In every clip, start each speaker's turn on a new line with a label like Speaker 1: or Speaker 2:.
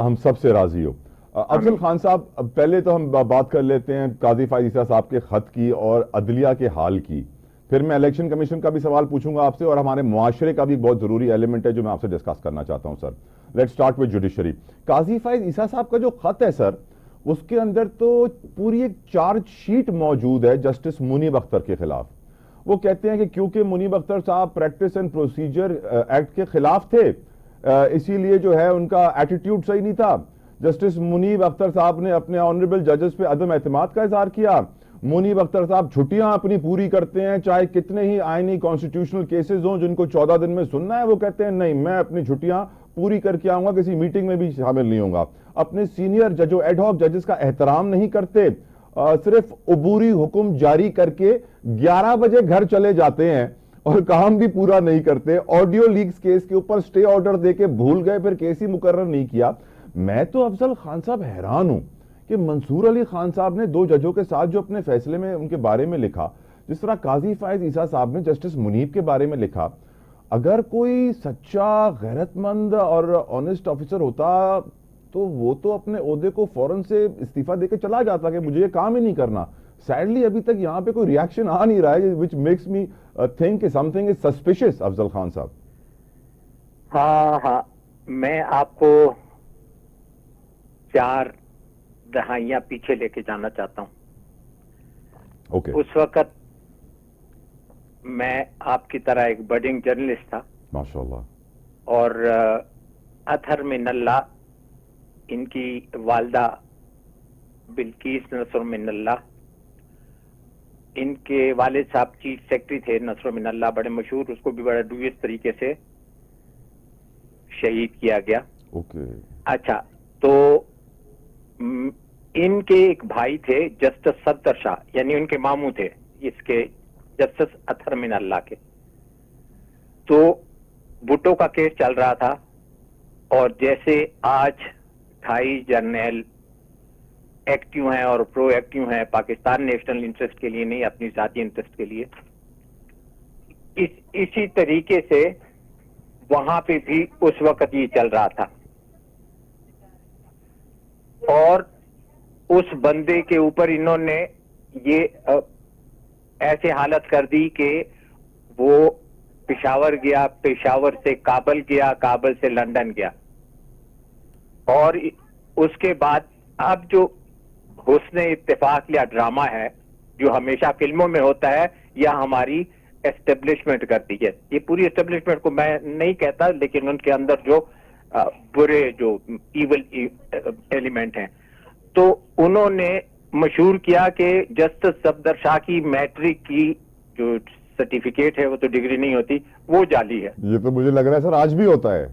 Speaker 1: ہم سب سے راضی ہو. افضل خان صاحب, پہلے تو ہم بات کر لیتے ہیں قاضی فائز عیسیٰ صاحب کے خط کی اور عدلیہ کے حال کی. پھر میں الیکشن کمیشن کا بھی سوال پوچھوں گا آپ سے, اور ہمارے معاشرے کا بھی بہت ضروری ایلیمنٹ ہے جو میں آپ سے ڈسکس کرنا چاہتا ہوں. سر لیٹس سٹارٹ ود جوڈیشری. قاضی فائز عیسیٰ صاحب کا جو خط ہے سر, اس کے اندر تو پوری ایک چارج شیٹ موجود ہے جسٹس منیب اختر کے خلاف. وہ کہتے ہیں کہ کیونکہ منیب اختر صاحب پریکٹس اینڈ پروسیجر ایکٹ کے خلاف تھے, اسی لیے جو ہے ان کا ایٹیٹیوڈ صحیح نہیں تھا. جسٹس منیب اختر صاحب نے اپنے آنریبل ججز پہ عدم اعتماد کا اظہار کیا. منیب اختر صاحب چھٹیاں اپنی پوری کرتے ہیں, چاہے کتنے ہی آئینی کانسٹیٹیوشنل کیسز ہوں جن کو 14 دن میں سننا ہے, وہ کہتے ہیں نہیں میں اپنی چھٹیاں پوری کر کے آؤں گا, کسی میٹنگ میں بھی شامل نہیں ہوں گا. اپنے سینئر ججوں ایڈ ہاک ججز کا احترام نہیں کرتے, صرف عبوری حکم جاری کر کے 11 بجے گھر چلے جاتے ہیں اور کام بھی پورا نہیں کرتے. آڈیو لیکس کیس کے اوپر سٹے آرڈر دے کے بھول گئے, پھر کیس ہی مقرر نہیں کیا. میں تو افضل خان صاحب حیران ہوں کہ منصور علی خان صاحب نے 2 ججوں کے ساتھ جو اپنے فیصلے میں ان کے بارے میں لکھا, جس طرح قاضی فائز عیسیٰ صاحب نے جسٹس منیب کے بارے میں لکھا, اگر کوئی سچا غیرت مند اور آنےسٹ آفیسر ہوتا تو وہ تو اپنے عہدے کو فوراً سے استعفیٰ دے کے چلا جاتا کہ مجھے یہ کام ہی نہیں کرنا. سیڈلی ابھی تک یہاں پہ کوئی ریاکشن آ نہیں رہا ہے, which makes me think something is suspicious. Afzal Khan صاحب.
Speaker 2: ہاں میں آپ کو 4 دہائیاں پیچھے لے کے جانا چاہتا ہوں.
Speaker 1: اوکے.
Speaker 2: اس وقت میں آپ کی طرح ایک بڈنگ جرنلسٹ تھا
Speaker 1: ماشاءاللہ,
Speaker 2: اور اطہر من اللہ, ان کی والدہ بلقیس نصر من اللہ, ان کے والد صاحب چیف سیکرٹری تھے نصر من اللہ, بڑے مشہور, اس کو بھی بڑا ڈویس طریقے سے شہید کیا گیا.
Speaker 1: اوکے.
Speaker 2: اچھا, تو ان کے ایک بھائی تھے جسٹس صدر شاہ, یعنی ان کے ماموں تھے اس کے جسٹس اطہر من اللہ کے. تو بھٹو کا کیس چل رہا تھا, اور جیسے آج 28 جرنیل ایکٹیو ہیں اور پرو ایکٹیو ہیں پاکستان نیشنل انٹرسٹ کے لیے, نہیں اپنی ذاتی انٹرسٹ کے لیے, اسی طریقے سے وہاں پہ بھی اس وقت یہ چل رہا تھا. اور اس بندے کے اوپر انہوں نے یہ ایسے حالت کر دی کہ وہ پشاور گیا, پشاور سے کابل گیا, کابل سے لندن گیا, اور اس کے بعد اب جو حسن اتفاق یا ڈرامہ ہے جو ہمیشہ فلموں میں ہوتا ہے یا ہماری اسٹیبلشمنٹ کرتی ہے, یہ پوری اسٹیبلشمنٹ کو میں نہیں کہتا, لیکن ان کے اندر جو برے جو ایول ایلیمنٹ ہیں, تو انہوں نے مشہور کیا کہ جسٹس صفدر شاہ کی میٹرک کی جو سرٹیفکیٹ ہے, وہ تو ڈگری نہیں ہوتی, وہ جعلی ہے.
Speaker 1: یہ تو مجھے لگ رہا ہے سر آج بھی ہوتا ہے.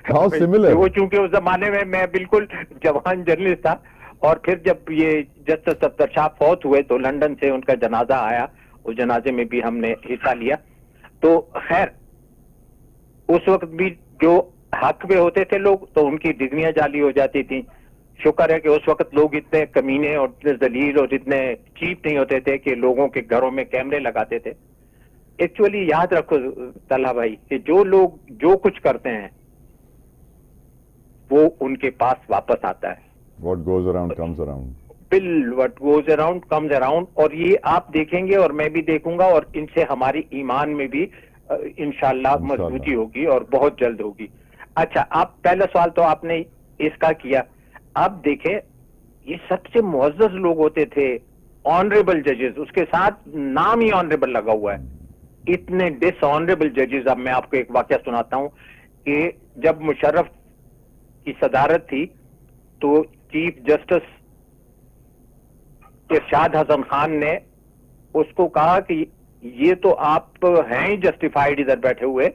Speaker 1: How similar.
Speaker 2: وہ چونکہ اس زمانے میں بالکل جوان جرنلسٹ تھا, اور پھر جب یہ جسٹس صفدر شاہ فوت ہوئے تو لندن سے ان کا جنازہ آیا, اس جنازے میں بھی ہم نے حصہ لیا. تو خیر اس وقت بھی جو حق میں ہوتے تھے لوگ, تو ان کی ڈگریاں جعلی ہو جاتی تھیں. شکر ہے کہ اس وقت لوگ اتنے کمینے اور اتنے ذلیل اور اتنے چیپ نہیں ہوتے تھے کہ لوگوں کے گھروں میں کیمرے لگاتے تھے. ایکچولی یاد رکھو طلحہ بھائی کہ جو لوگ جو کچھ کرتے ہیں وہ ان کے پاس واپس آتا ہے.
Speaker 1: What goes around comes around.
Speaker 2: What goes around comes around. اور یہ آپ دیکھیں گے اور میں بھی دیکھوں گا, اور ان سے ہماری ایمان میں بھی انشاءاللہ مضبوطی ہوگی اور بہت جلد ہوگی. اچھا, آپ پہلا سوال تو آپ نے اس کا کیا. اب دیکھیں یہ سب سے معزز لوگ ہوتے تھے, آنریبل ججز, اس کے ساتھ نام ہی آنریبل لگا ہوا ہے. اتنے ڈس آنریبل ججز. اب میں آپ کو ایک واقعہ سناتا ہوں کہ جب مشرف کی صدارت تھی تو چیف جسٹس ارشاد حسن خان نے اس کو کہا کہ یہ تو آپ ہیں ہی جسٹیفائیڈ ادھر بیٹھے ہوئے,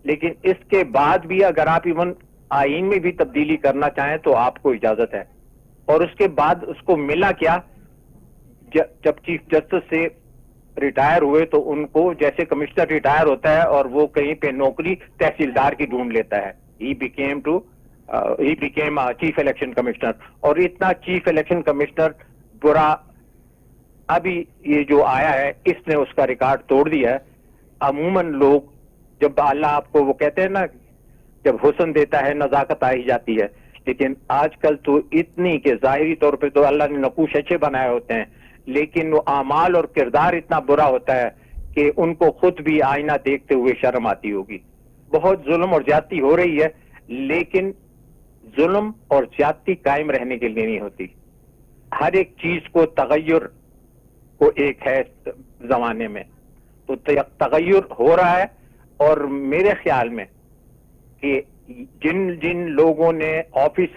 Speaker 2: لیکن اس کے بعد بھی اگر آپ ایون آئین میں بھی تبدیلی کرنا چاہیں تو آپ کو اجازت ہے. اور اس کے بعد اس کو ملا کیا, جب چیف جسٹس سے ریٹائر ہوئے تو ان کو جیسے کمشنر ریٹائر ہوتا ہے اور وہ کہیں پہ نوکری تحصیلدار کی ڈھونڈ لیتا ہے, he became chief election commissioner. اور اتنا چیف الیکشن کمشنر برا ابھی یہ جو آیا ہے اس نے اس کا ریکارڈ توڑ دیا ہے. عموماً لوگ جب اللہ آپ کو وہ کہتے ہیں نا, جب حسن دیتا ہے نزاکت آ ہی جاتی ہے, لیکن آج کل تو اتنی کہ ظاہری طور پہ تو اللہ نے نقوش اچھے بنائے ہوتے ہیں، لیکن وہ اعمال اور کردار اتنا برا ہوتا ہے کہ ان کو خود بھی آئینہ دیکھتے ہوئے شرم آتی ہوگی. بہت ظلم اور زیادتی ہو رہی ہے، لیکن ظلم اور زیادتی قائم رہنے کے لیے نہیں ہوتی. ہر ایک چیز کو تغیر کو ایک ہے زمانے میں، تو تغیر ہو رہا ہے. اور میرے خیال میں کہ جن لوگوں نے آفس